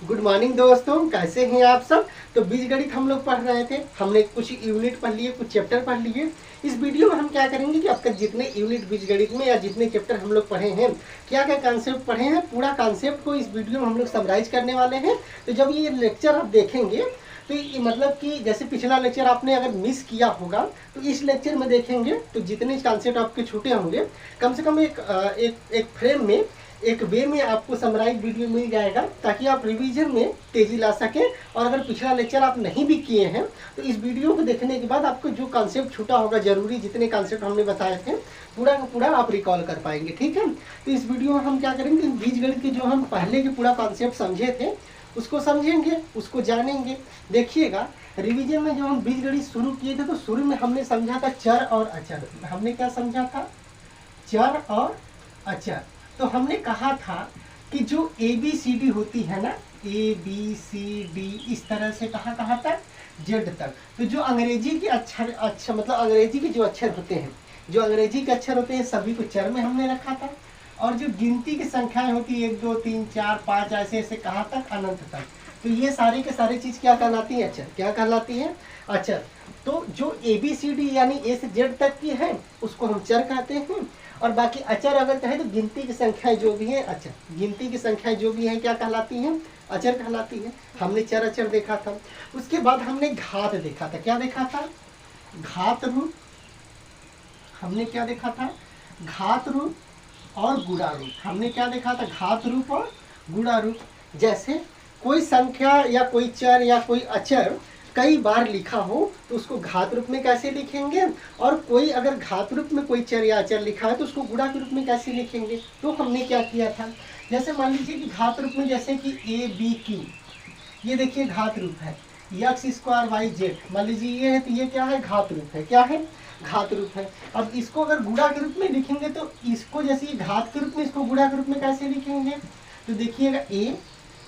Good morning दोस्तों, कैसे हैं आप सब। तो बीजगणित हम लोग पढ़ रहे थे, हमने कुछ यूनिट पढ़ लिए, कुछ चैप्टर पढ़ लिए। इस वीडियो में हम क्या करेंगे कि आपका जितने यूनिट बीजगणित में या जितने चैप्टर हम लोग पढ़े हैं, क्या क्या कॉन्सेप्ट पढ़े हैं, पूरा कॉन्सेप्ट को इस वीडियो में हम लोग समराइज करने वाले हैं। तो जब ये लेक्चर आप देखेंगे तो ये मतलब कि जैसे पिछला लेक्चर आपने अगर मिस किया होगा तो इस लेक्चर में देखेंगे तो जितने कॉन्सेप्ट आपके छूटे होंगे कम से कम एक फ्रेम में, एक वे में आपको समराइज वीडियो मिल जाएगा, ताकि आप रिवीजन में तेजी ला सकें। और अगर पिछला लेक्चर आप नहीं भी किए हैं तो इस वीडियो को देखने के बाद आपको जो कॉन्सेप्ट छूटा होगा, जरूरी जितने कॉन्सेप्ट हमने बताए थे पूरा का पूरा आप रिकॉल कर पाएंगे। ठीक है, तो इस वीडियो में हम क्या करेंगे, बीजगणित के जो हम पहले के पूरा कॉन्सेप्ट समझे थे उसको समझेंगे, उसको जानेंगे। देखिएगा, रिवीजन में जब हम बीजगणित शुरू किए थे तो शुरू में हमने समझा था चर और अचर। हमने क्या समझा था? चर और अचर। तो हमने कहा था कि जो ABCD होती है ना, ABCD इस तरह से कहाँ तक, जेड तक। तो जो अंग्रेजी के अक्षर मतलब अंग्रेजी के जो अक्षर होते हैं, जो अंग्रेजी के अक्षर होते हैं सभी को चर में हमने रखा था। और जो गिनती की संख्याएं होती है 1 2 3 4 5 ऐसे ऐसे कहाँ तक, अनंत तक। तो ये सारी के सारी चीज क्या कहलाती है? अचर। क्या कहलाती है? अचर। तो जो ABCD यानी A से Z तक की है उसको हम चर कहते हैं। और बाकी अचर अगर कहें तो गिनती की संख्याएं जो भी हैं अचर, गिनती की संख्याएं जो भी हैं क्या कहलाती हैं? अचर कहलाती है। हमने चर अचर देखा था। उसके बाद हमने घात देखा था। क्या देखा था? घात रूप। हमने क्या देखा था? घात रूप और गुणा रूप। हमने क्या देखा था? घात रूप और गुणा रूप। जैसे कोई संख्या या कोई चर या कोई अचर कई बार लिखा हो तो उसको घात रूप में कैसे लिखेंगे, और कोई अगर घात रूप में कोई चर या अचर लिखा है तो उसको गुणा के रूप में कैसे लिखेंगे। तो हमने क्या किया था, जैसे मान लीजिए कि घात रूप में जैसे कि ABQ, ये देखिए घात रूप है। x² y z, मान लीजिए ये है तो ये क्या है? घात रूप है। क्या है? घात रूप है। अब इसको अगर गुणा के रूप में लिखेंगे तो इसको जैसे ये घात के रूप में, इसको गुणा के रूप में कैसे लिखेंगे? तो देखिएगा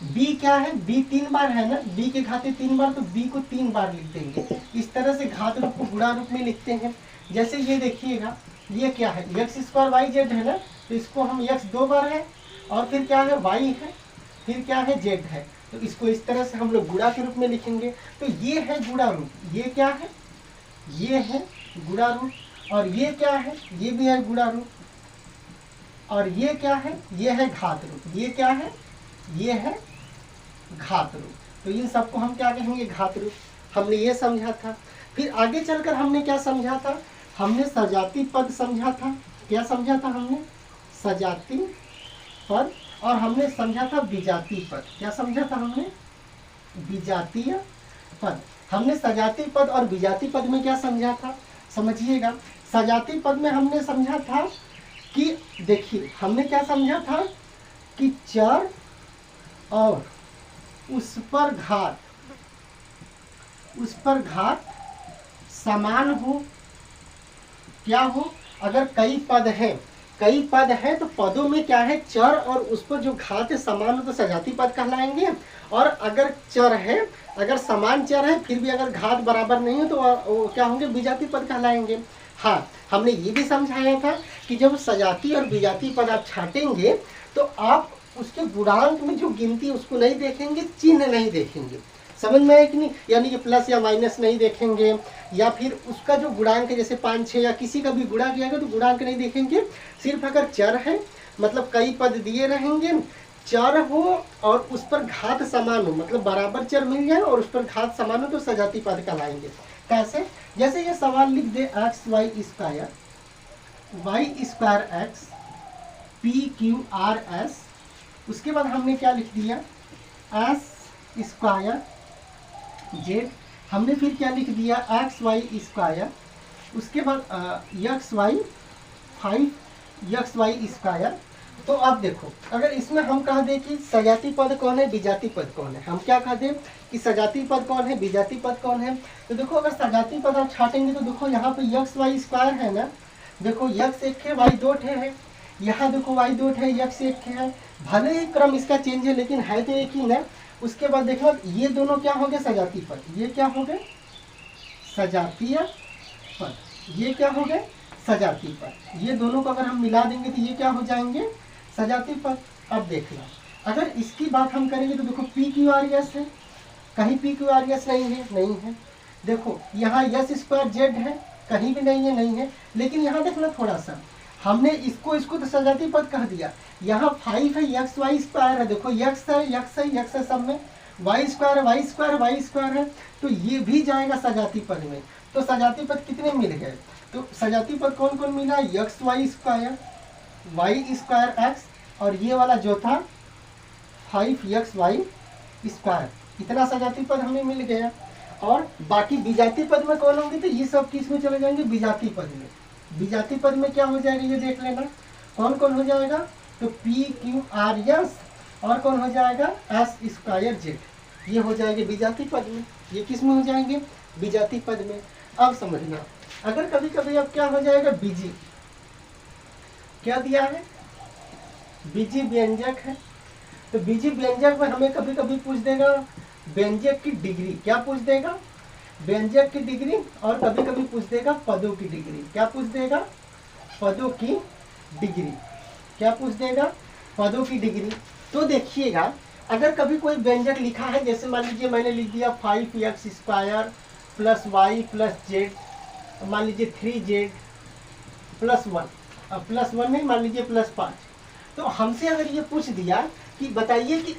B क्या है? B 3 बार है ना, B के घाते 3 बार, तो B को 3 बार लिख देंगे। इस तरह से घात रूप को गुणा रूप में लिखते हैं। जैसे ये देखिएगा, ये क्या है? x² y z है ना, तो इसको हम x 2 बार है और फिर क्या है? y है, फिर क्या है? z है। तो इसको इस तरह से हम लोग गुणा के रूप में लिखेंगे। तो ये है गुणा रूप। ये क्या है? ये है गुणा रूप। और ये क्या है? ये भी है गुणा रूप। और ये क्या है? ये है घात रूप। ये क्या है? ये है घात रूप। तो इन सबको हम क्या कहेंगे? घात रूप। हमने ये समझा था। फिर आगे चलकर हमने क्या समझा था? हमने सजाती पद समझा था। क्या समझा था हमने? सजाती पद। और हमने समझा था विजाती पद। क्या समझा था हमने? विजातीय पद। हमने सजाती पद और विजाती पद में क्या समझा था? समझिएगा, सजाती पद में हमने समझा था कि देखिए हमने क्या समझा था कि चर और उस पर घात समान हो। क्या हो? अगर कई पद हैं तो पदों में क्या है? चर और उस पर जो घात है समान हो तो सजाती पद कहलाएंगे। और अगर चर है, अगर समान चर है फिर भी अगर घात बराबर नहीं हो तो वो क्या होंगे? विजाती पद कहलाएंगे। हाँ, हमने ये भी समझाया था कि जब सजाती और विजाती पद आप छाटेंगे तो आप उसके गुणांक में जो गिनती उसको नहीं देखेंगे, चिन्ह नहीं देखेंगे। समझ में आया कि नहीं? यानी कि प्लस या माइनस नहीं देखेंगे, या फिर उसका जो गुणांक है जैसे 5 6 या किसी का भी गुणा किया गया तो गुणांक नहीं देखेंगे। सिर्फ अगर चर है, मतलब कई पद दिए रहेंगे, चर हो और उस पर घात समान हो, मतलब बराबर चर मिल जाए और उस पर घात समान हो तो सजाती पद कहलाएंगे। कैसे? जैसे ये सवाल लिख दे x² x PQRS, उसके बाद हमने क्या लिख दिया? S² Z। हमने फिर क्या लिख दिया? XY²। उसके बाद XY² तो अब देखो, अगर इसमें हम कह दें कि सजाती पद कौन है, विजाती पद कौन है, हम क्या कह दें कि सजाती पद कौन है, विजाती पद कौन है। तो देखो, अगर सजाती पद आप छाटेंगे तो देखो यहाँ पे XY² है ना, देखो x 1 है, y 2 है। यहाँ देखो y 2 है, x 1 है। भले ही क्रम इसका चेंज है लेकिन है तो एक ही ना। उसके बाद देखो ये दोनों क्या हो गए? सजाती पद। ये क्या हो गए? सजातीय पद। ये क्या हो गए? सजाती पद। ये दोनों को अगर हम मिला देंगे तो ये क्या हो जाएंगे? सजाती पद। अब देख लो, अगर इसकी बात हम करेंगे तो देखो पी क्यू आर एस है, कहीं पी क्यू आर एस नहीं है। देखो यहाँ एस स्क्वायर जेड है, कहीं भी नहीं है। लेकिन यहाँ देखना थोड़ा सा, हमने इसको तो सजातीय पद कह दिया। यहाँ 5 है, एक्स वाई स्क्वायर है, देखो एक्स है सब में, वाई स्क्वायर है, तो ये भी जाएगा सजातीय पद में। तो सजातीय पद कितने मिल गए? तो सजातीय पद कौन कौन मिला? एक्स वाई स्क्वायर एक्स, और ये वाला जो था 5xy स्क्वायर, इतना सजातीय पद हमें मिल गया। और बाकी विजातीय पद में कौन होंगे? तो ये सब किस में चले जाएंगे? विजातीय पद में। विजातीय पद में क्या हो जाएगा ये देख लेना, कौन कौन हो जाएगा? तो पी क्यू आर एस, और कौन हो जाएगा? एस स्क्वायर जेड, ये हो जाएंगे विजातीय पद में। ये किस में हो जाएंगे? विजातीय पद में। अब समझना, अगर कभी कभी अब क्या हो जाएगा? बीजी, क्या दिया है? बीजी व्यंजक है, तो बीजी व्यंजक में हमें कभी कभी पूछ देगा व्यंजक की डिग्री। क्या पूछ देगा? व्यंजक की डिग्री। और कभी कभी पूछ देगा पदों की डिग्री। क्या पूछ देगा? पदों की डिग्री। क्या पूछ देगा? पदों की डिग्री। तो देखिएगा, अगर कभी कोई व्यंजक लिखा है, जैसे मान लीजिए मैंने लिख दिया 5x square plus Y plus Z, मान लीजिए 3z प्लस 1 नहीं, मान लीजिए प्लस 5। तो हमसे अगर ये पूछ दिया कि बताइए कि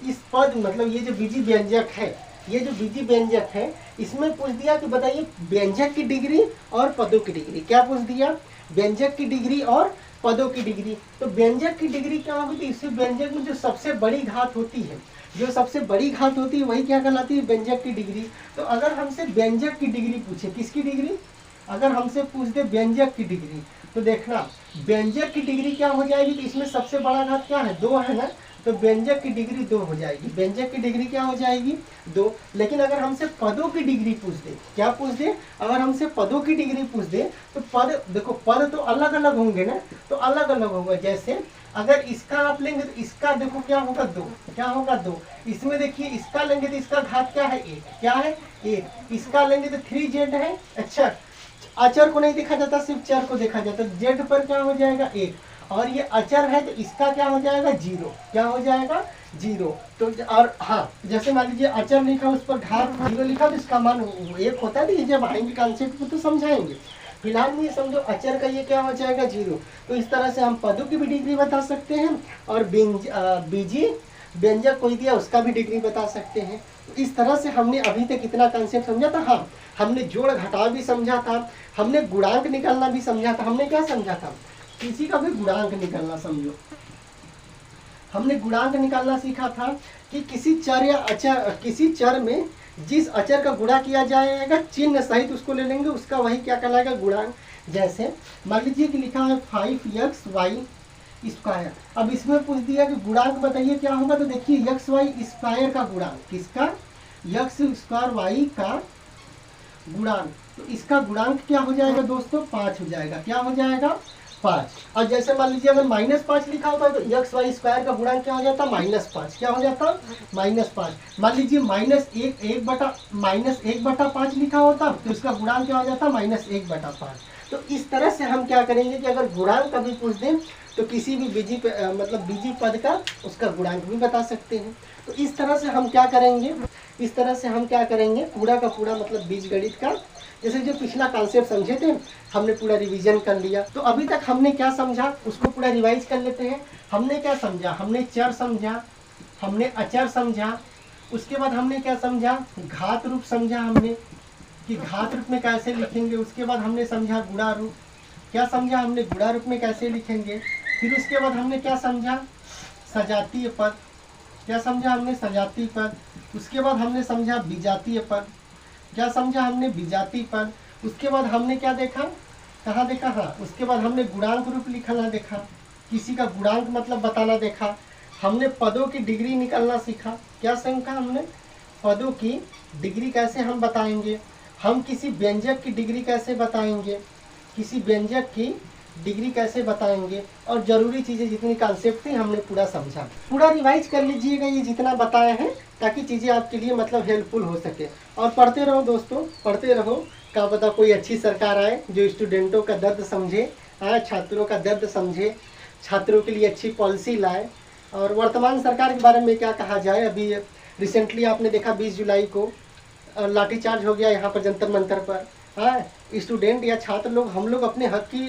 इस पद मतलब ये जो बीजी व्यंजक है, ये जो बीजी व्यंजक है, इसमें पूछ दिया कि बताइए व्यंजक की डिग्री और पदों की डिग्री। क्या पूछ दिया? व्यंजक की डिग्री और पदों की डिग्री। तो व्यंजक की डिग्री क्या होगी? इसी व्यंजक में जो सबसे बड़ी घात होती है, वही क्या कहलाती है? व्यंजक की डिग्री। तो अगर हमसे व्यंजक की डिग्री पूछे, किसकी डिग्री? अगर हमसे पूछ दे व्यंजक की डिग्री, तो देखना व्यंजक की डिग्री क्या हो जाएगी? तो इसमें सबसे बड़ा घात क्या है? 2 है ना, तो व्यंजक की डिग्री 2 हो जाएगी। व्यंजक की डिग्री क्या हो जाएगी? 2। लेकिन अगर हमसे पदों की डिग्री पूछ दे, क्या पूछ दे? अगर हमसे पदों की डिग्री पूछ दे, तो पद देखो, पद तो अलग अलग होंगे ना, तो अलग अलग होगा। जैसे अगर इसका आप लेंगे तो इसका देखो क्या होगा? 2। क्या होगा? 2। इसमें देखिए इसका लेंगे तो इसका घात क्या है? 1। क्या है? 1। इसका लेंगे तो 3z है। अच्छा, अचर को नहीं देखा जाता, सिर्फ चर को देखा जाता। जेड पर क्या हो जाएगा? 1। और ये अचर है तो इसका क्या हो जाएगा? 0। क्या हो जाएगा? 0। तो और हाँ, जैसे मान लीजिए अचर लिखा, उस पर घात 0 लिखा, तो इसका मान 1 होता है। जब आएंगे कॉन्सेप्ट को तो समझाएंगे, फिलहाल में ये समझो अचर का ये क्या हो जाएगा? 0। तो इस तरह से हम पदों की भी डिग्री बता सकते हैं, और बीजी व्यंजक कोई दिया उसका भी डिग्री बता सकते हैं। तो इस तरह से हमने अभी तक इतना कॉन्सेप्ट समझा था। हाँ, हमने जोड़ घटाव भी समझा था, हमने गुणांक निकालना भी समझा था। हमने क्या समझा था? किसी का भी गुणांक निकालना, समझो हमने गुणांक निकालना सीखा था कि किसी चर या अचर, किसी चर में जिस अचर का गुणा किया जाएगा चिन्ह सहित उसको ले लेंगे, उसका वही क्या कहलाएगा? गुणांक। जैसे मान लीजिए कि लिखा है 5xy स्क्वायर। अब इसमें पूछ दिया कि गुणांक बताइए क्या होगा? तो देखिए xy स्क्वायर का गुणांक, किसका? x स्क्वायर y का गुणांक। तो इसका गुणांक क्या हो जाएगा दोस्तों? 5 हो जाएगा। क्या हो जाएगा? 5। और जैसे मान लीजिए अगर -5 लिखा होता है तो एक्स वाई स्क्वायर का गुणांक क्या हो जाता? -5। क्या हो जाता? -5। मान लीजिए -1/5 लिखा होता तो इसका गुणांक क्या हो जाता? -1/5। तो इस तरह से हम क्या करेंगे कि अगर गुणांक कभी पूछ दें तो किसी भी बीजी पद का उसका गुणांक भी बता सकते हैं। तो इस तरह से हम क्या करेंगे, पूरा का पूरा मतलब बीजगणित का, जैसे जो पिछला कॉन्सेप्ट समझे थे हमने पूरा रिवीजन कर लिया। तो अभी तक हमने क्या समझा उसको पूरा रिवाइज कर लेते हैं। हमने क्या समझा? हमने चर समझा, हमने अचर समझा, उसके बाद हमने क्या समझा? घात रूप समझा हमने कि घात रूप में कैसे लिखेंगे। उसके बाद हमने समझा गुणा रूप। क्या समझा हमने? गुणा रूप में कैसे लिखेंगे। फिर उसके बाद हमने क्या समझा? सजातीय पद। क्या समझा हमने? सजातीय पद। उसके बाद हमने समझा विजातीय पद। क्या समझा हमने? विजातीय पद। उसके बाद हमने क्या देखा? कहाँ देखा? हाँ, उसके बाद हमने गुणांक रूप लिखना देखा, किसी का गुणांक मतलब बताना देखा। हमने पदों की डिग्री निकालना सीखा। क्या सीखा हमने? पदों की डिग्री कैसे हम बताएंगे, हम किसी व्यंजक की डिग्री कैसे बताएंगे, किसी व्यंजक की डिग्री कैसे बताएंगे, और ज़रूरी चीज़ें जितनी कॉन्सेप्ट थी हमने पूरा समझा। पूरा रिवाइज कर लीजिएगा ये जितना बताए हैं, ताकि चीज़ें आपके लिए मतलब हेल्पफुल हो सके। और पढ़ते रहो दोस्तों, पढ़ते रहो। क्या पता कोई अच्छी सरकार आए जो स्टूडेंटों का दर्द समझे, छात्रों का दर्द समझे, छात्रों के लिए अच्छी पॉलिसी लाए, और वर्तमान सरकार के बारे में क्या कहा जाए। अभी रिसेंटली आपने देखा 20 जुलाई को लाठीचार्ज हो गया यहाँ पर जंतर मंतर पर। हाँ, स्टूडेंट या छात्र लोग, हम लोग अपने हक की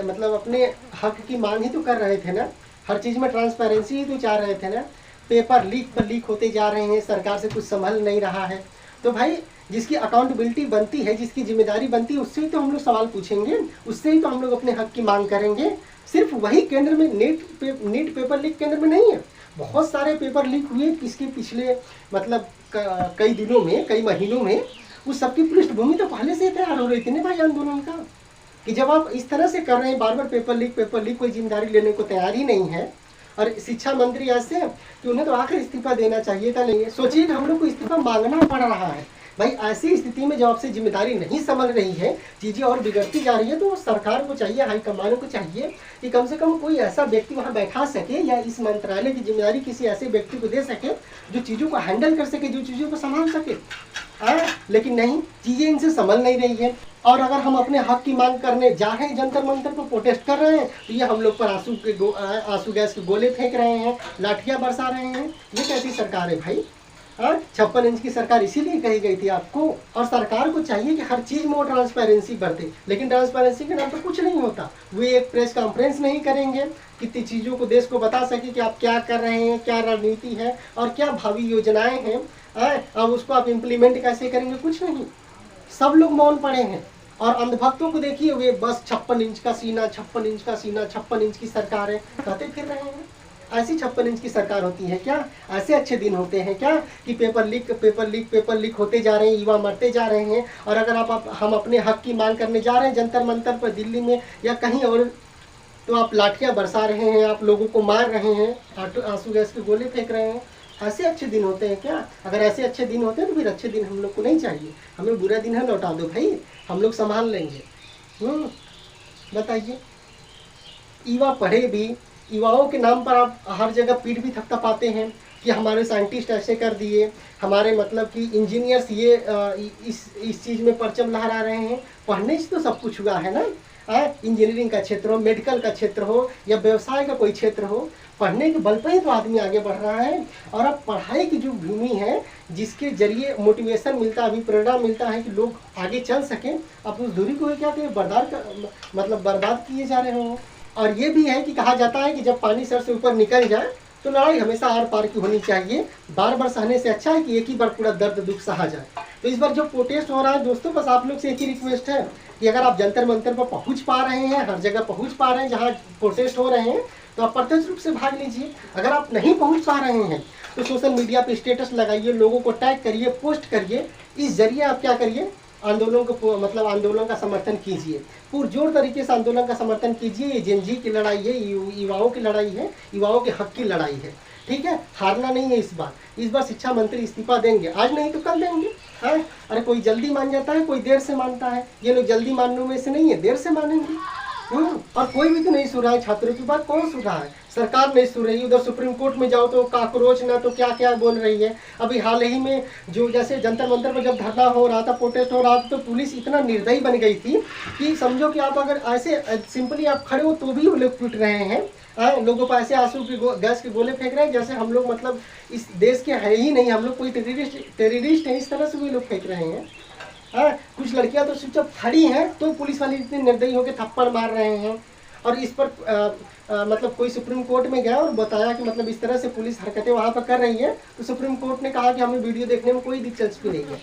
मतलब अपने हक की मांग ही तो कर रहे थे ना, हर चीज़ में ट्रांसपेरेंसी ही तो चाह रहे थे ना। पेपर लीक पर लीक होते जा रहे हैं, सरकार से कुछ संभल नहीं रहा है। तो भाई जिसकी अकाउंटेबिलिटी बनती है, जिसकी जिम्मेदारी बनती है, उससे ही तो हम लोग सवाल पूछेंगे, उससे ही तो हम लोग अपने हक की मांग करेंगे। सिर्फ वही केंद्र में नीट पेपर लीक केंद्र में नहीं है, बहुत सारे पेपर लीक हुए इसके पिछले मतलब कई दिनों में, कई महीनों में। उस सबकी पृष्ठभूमि तो पहले से तैयार हो रही थी ना भाई आंदोलन का, कि जब आप इस तरह से कर रहे हैं बार बार पेपर लीक, कोई जिम्मेदारी लेने को तैयार ही नहीं है। और शिक्षा मंत्री ऐसे कि उन्हें तो आखिर इस्तीफा देना चाहिए था। नहीं, सोचिए कि हम लोग को इस्तीफा मांगना पड़ रहा है भाई। ऐसी स्थिति में जब आपसे जिम्मेदारी नहीं संभल रही है, चीज़ें और बिगड़ती जा रही है, तो सरकार को चाहिए, हाईकमान को चाहिए कि कम से कम कोई ऐसा व्यक्ति वहाँ बैठा सके, या इस मंत्रालय की जिम्मेदारी किसी ऐसे व्यक्ति को दे सके जो चीज़ों को हैंडल कर सके, जो चीज़ों को संभाल सके। लेकिन नहीं, चीज़ें इनसे संभल नहीं रही है। और अगर हम अपने हक की मांग करने जा रहे हैं, जंतर मंतर पर प्रोटेस्ट कर रहे हैं, तो ये हम लोग पर आंसू गैस के गोले फेंक रहे हैं, लाठियाँ बरसा रहे हैं। ये कैसी सरकार है भाई? 56 इंच की सरकार इसीलिए कही गई थी आपको। और सरकार को चाहिए कि हर चीज़ में वो ट्रांसपेरेंसी बरते, लेकिन ट्रांसपेरेंसी के नाम पर कुछ नहीं होता। वे एक प्रेस कॉन्फ्रेंस नहीं करेंगे, कितनी चीज़ों को देश को बता सके कि आप क्या कर रहे हैं, क्या रणनीति है और क्या भावी योजनाएं हैं। अब उसको आप इम्प्लीमेंट कैसे करेंगे, कुछ नहीं। सब लोग मौन पड़े हैं। और अंधभक्तों को देखिए, वे बस 56 इंच का सीना, 56 इंच का सीना, 56 इंच की सरकार है कहते फिर रहे हैं। ऐसी 56 इंच की सरकार होती है क्या? ऐसे अच्छे दिन होते हैं क्या कि पेपर लीक होते जा रहे हैं, युवा मरते जा रहे हैं। और अगर हम अपने हक की मांग करने जा रहे हैं जंतर मंतर पर दिल्ली में या कहीं और, तो आप लाठियाँ बरसा रहे हैं, आप लोगों को मार रहे हैं, आंसू गैस के गोले फेंक रहे हैं। ऐसे अच्छे दिन होते हैं क्या? अगर ऐसे अच्छे दिन होते हैं तो फिर अच्छे दिन हम लोग को नहीं चाहिए। हमें बुरा दिन है लौटा दो भाई, हम लोग संभाल लेंगे। बताइए, युवा पढ़े भी, युवाओं के नाम पर आप हर जगह पीठ भी थपथपाते हैं कि हमारे साइंटिस्ट ऐसे कर दिए, हमारे मतलब कि इंजीनियर्स ये इस चीज़ में परचम लहरा रहे हैं। पढ़ने से तो सब कुछ हुआ है ना। इंजीनियरिंग का क्षेत्र हो, मेडिकल का क्षेत्र हो या व्यवसाय का कोई क्षेत्र हो, पढ़ने के बल पर ही तो आदमी आगे बढ़ रहा है। और अब पढ़ाई की जो भूमि है, जिसके जरिए मोटिवेशन मिलता है, प्रेरणा मिलता है कि लोग आगे चल सकें, अब उस दूरी को क्या करें, बर्बाद किए जा रहे हो। और ये भी है कि कहा जाता है कि जब पानी सर से ऊपर निकल जाए तो लड़ाई हमेशा आर पार की होनी चाहिए। बार बार सहने से अच्छा है कि एक ही बार पूरा दर्द दुख सहा जाए। तो इस बार जो प्रोटेस्ट हो रहा है दोस्तों, बस आप लोग से एक ही रिक्वेस्ट है कि अगर आप जंतर मंतर पर पहुंच पा रहे हैं, हर जगह पहुंच पा रहे हैं जहां प्रोटेस्ट हो रहे हैं, तो आप प्रत्यक्ष रूप से भाग लीजिए। अगर आप नहीं पहुंच पा रहे हैं तो सोशल मीडिया पे स्टेटस लगाइए, लोगों को टैग करिए, पोस्ट करिए। इस जरिए आप क्या करिए, आंदोलन को आंदोलन का समर्थन कीजिए, पुरजोर तरीके से आंदोलन का समर्थन कीजिए। ये जेनजी की लड़ाई है, युवाओं की लड़ाई है, युवाओं के हक की लड़ाई है। ठीक है, हारना नहीं है इस बार शिक्षा मंत्री इस्तीफा देंगे, आज नहीं तो कल देंगे। अरे कोई जल्दी मान जाता है, कोई देर से मानता है। ये लोग जल्दी मानने में से नहीं है, देर से मानेंगे। और कोई भी तो नहीं सुन रहा है, छात्रों की बात कौन सुन रहा है? सरकार नहीं सुन रही। उधर सुप्रीम कोर्ट में जाओ तो काकरोच ना तो क्या क्या बोल रही है। अभी हाल ही में जो जैसे जंतर मंतर पर जब धरना हो रहा था, प्रोटेस्ट हो रहा था, तो पुलिस इतना निर्दयी बन गई थी कि समझो कि आप अगर ऐसे सिंपली आप खड़े हो तो भी वो लोग पीट रहे हैं। लोगों पर ऐसे आंसू की गैस के गोले फेंक रहे हैं जैसे हम लोग मतलब इस देश के है ही नहीं, हम लोग कोई टेररिस्ट हैं, इस तरह से भी लोग फेंक रहे हैं। कुछ लड़कियां तो चुपचाप खड़ी हैं तो पुलिस वाले इतने निर्दयी होकर थप्पड़ मार रहे हैं। और इस पर मतलब कोई सुप्रीम कोर्ट में गया और बताया कि मतलब इस तरह से पुलिस हरकतें वहाँ पर कर रही है, तो सुप्रीम कोर्ट ने कहा कि हमें वीडियो देखने में कोई दिलचस्पी नहीं है।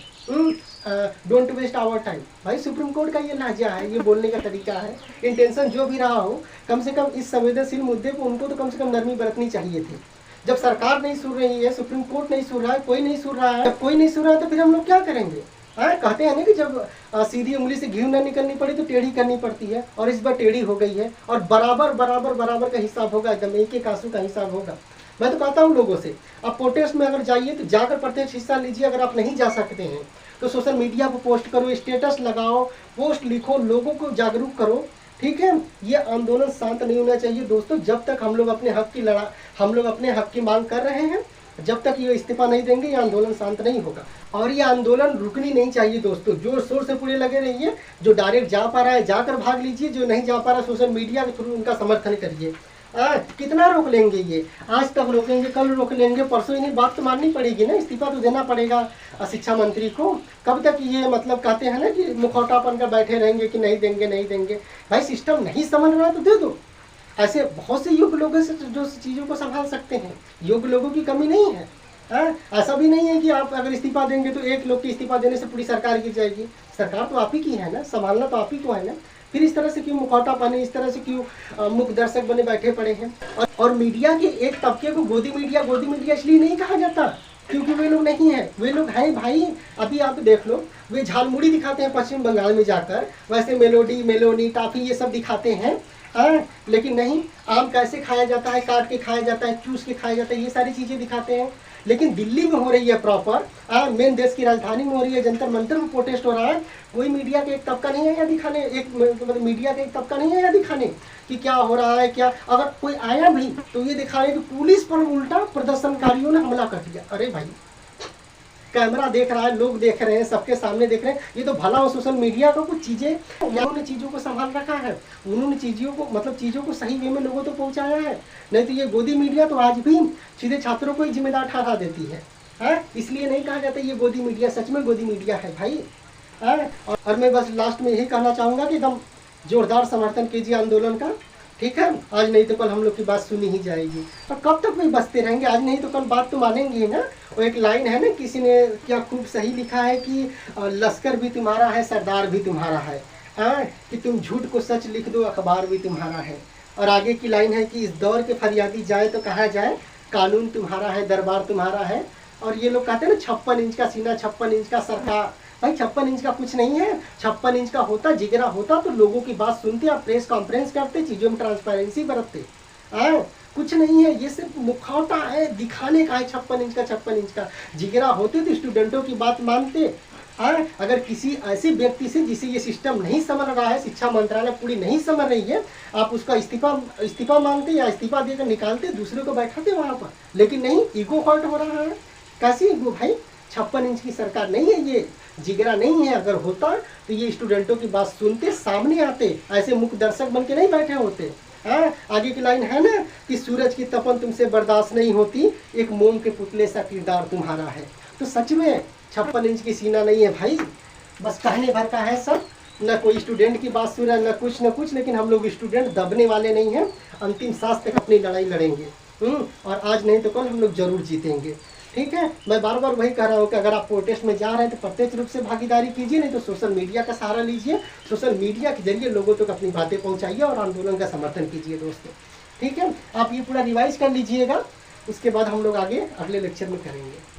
Don't waste our time. भाई सुप्रीम कोर्ट का ये लहजा है, ये बोलने का तरीका है। इंटेंशन जो भी रहा हो, कम से कम इस संवेदनशील मुद्दे पर उनको तो कम से कम नरमी बरतनी चाहिए थी। जब सरकार नहीं सुन रही है, सुप्रीम कोर्ट नहीं सुन रहा है, कोई नहीं सुन रहा है, जब कोई नहीं सुन रहा है तो फिर हम लोग क्या करेंगे? कहते हैं ना कि जब सीधी उंगली से घी न निकलनी पड़ी तो टेढ़ी करनी पड़ती है। और इस बार टेढ़ी हो गई है और बराबर का हिसाब होगा, एकदम एक एक आंसू का हिसाब होगा। मैं तो कहता हूँ लोगों से, आप प्रोटेस्ट में अगर जाइए तो जाकर प्रत्यक्ष हिस्सा लीजिए। अगर आप नहीं जा सकते हैं तो सोशल मीडिया पर पोस्ट करो, स्टेटस लगाओ, पोस्ट लिखो, लोगों को जागरूक करो। ठीक है, ये आंदोलन शांत नहीं होना चाहिए दोस्तों। जब तक हम लोग अपने हक की मांग कर रहे हैं, जब तक ये इस्तीफा नहीं देंगे, ये आंदोलन शांत नहीं होगा। और ये आंदोलन रुकनी नहीं चाहिए दोस्तों। जोर शोर से पूरे लगे रहिए। जो डायरेक्ट जा पा रहा है जाकर भाग लीजिए, जो नहीं जा पा रहा सोशल मीडिया के थ्रू उनका समर्थन करिए। कितना रोक लेंगे ये? आज तक रोकेंगे, कल रोक लेंगे, परसों इन्हें बात तो माननी पड़ेगी ना, इस्तीफा तो देना पड़ेगा शिक्षा मंत्री को। कब तक ये मतलब कहते हैं ना कि मुखौटापन कर बैठे रहेंगे कि नहीं देंगे नहीं देंगे। भाई सिस्टम नहीं समझ रहा तो दे दो। ऐसे बहुत से योग्य लोग हैं जो चीज़ों को संभाल सकते हैं, योग्य लोगों की कमी नहीं है। ऐसा भी नहीं है कि आप अगर इस्तीफा देंगे तो एक लोग के इस्तीफा देने से पूरी सरकार गिर जाएगी। सरकार तो आप ही की है ना, संभालना तो आप ही को है ना। फिर इस तरह से क्यों मुखौटा बने, इस तरह से क्यों मुख दर्शक बने बैठे पड़े हैं? और मीडिया के एक तबके को गोदी मीडिया इसलिए नहीं कहा जाता क्योंकि वे लोग नहीं है, वे लोग हैं भाई। अभी आप देख लो, वे झालमुड़ी दिखाते हैं पश्चिम बंगाल में जाकर, वैसे मेलोनी टाफी ये सब दिखाते हैं। लेकिन नहीं, आम कैसे खाया जाता है, काट के खाया जाता है, चूस के खाया जाता है, ये सारी चीज़ें दिखाते हैं। लेकिन दिल्ली में हो रही है प्रॉपर, मेन देश की राजधानी में हो रही है, जंतर मंतर में प्रोटेस्ट हो रहा है, कोई मीडिया के एक तबका नहीं आया दिखाने, मतलब मीडिया का एक तबका नहीं आया दिखाने कि क्या हो रहा है। क्या अगर कोई आया भी तो ये दिखा रहे कि पुलिस पर उल्टा प्रदर्शनकारियों ने हमला कर दिया। अरे भाई, कैमरा देख रहा है, लोग देख रहे हैं, सबके सामने देख रहे हैं। ये तो भला हो सोशल मीडिया का कुछ चीज़ें, उन्होंने चीज़ों को संभाल रखा है, उन्होंने चीज़ों को सही वे में लोगों तक पहुंचाया है। नहीं तो ये गोदी मीडिया तो आज भी सीधे छात्रों को ही जिम्मेदार ठहरा देती है। इसलिए नहीं कहा जाता ये गोदी मीडिया, सच में गोदी मीडिया है भाई। और मैं बस लास्ट में यही कहना चाहूँगा कि एकदम जोरदार समर्थन कीजिए आंदोलन का, ठीक है। आज नहीं तो कल हम लोग की बात सुनी ही जाएगी। और कब तक भाई बसते रहेंगे, आज नहीं तो कल बात तो मानेंगे ही ना। वो एक लाइन है ना, किसी ने क्या खूब सही लिखा है कि लश्कर भी तुम्हारा है, सरदार भी तुम्हारा है, कि तुम झूठ को सच लिख दो, अखबार भी तुम्हारा है। और आगे की लाइन है कि इस दौर के फरियादी जाए तो कहा जाए, कानून तुम्हारा है, दरबार तुम्हारा है। और ये लोग कहते हैं ना 56 इंच का सीना, 56 इंच का सरकार। भाई 56 इंच का कुछ नहीं है, 56 इंच का होता, जिगरा होता तो लोगों की बात सुनते, आप प्रेस कॉन्फ्रेंस करते, चीज़ों में ट्रांसपेरेंसी बरतते। कुछ नहीं है, ये सिर्फ मुखौटा है, दिखाने का है। 56 इंच का, 56 इंच का जिगरा होते तो स्टूडेंटों की बात मानते। अगर किसी ऐसे व्यक्ति से जिसे ये सिस्टम नहीं समझ रहा है, शिक्षा मंत्रालय पूरी नहीं समझ रही है, आप उसका इस्तीफा मांगते या इस्तीफा देकर निकालते, दूसरे को बैठाते वहाँ पर। लेकिन नहीं, ईगो हर्ट हो रहा है। कैसी ईगो भाई? 56 इंच की सरकार नहीं है, ये जिगरा नहीं है। अगर होता तो ये स्टूडेंटों की बात सुनते, सामने आते, ऐसे मुख दर्शक बन के नहीं बैठे होते। आगे की लाइन है ना कि सूरज की तपन तुमसे बर्दाश्त नहीं होती, एक मोम के पुतले सा किरदार तुम्हारा है। तो सच में 56 इंच की सीना नहीं है भाई, बस कहने भर का है सब। न कोई स्टूडेंट की बात सुन रहा है, न कुछ। लेकिन हम लोग स्टूडेंट दबने वाले नहीं हैं, अंतिम सांस तक अपनी लड़ाई लड़ेंगे। और आज नहीं तो कल हम लोग जरूर जीतेंगे, ठीक है। मैं बार बार वही कह रहा हूँ कि अगर आप प्रोटेस्ट में जा रहे हैं तो प्रत्यक्ष रूप से भागीदारी कीजिए, नहीं तो सोशल मीडिया का सहारा लीजिए। सोशल मीडिया के जरिए लोगों तक अपनी बातें पहुँचाइए और आंदोलन का समर्थन कीजिए दोस्तों, ठीक है। आप ये पूरा रिवाइज कर लीजिएगा, उसके बाद हम लोग आगे अगले लेक्चर में करेंगे।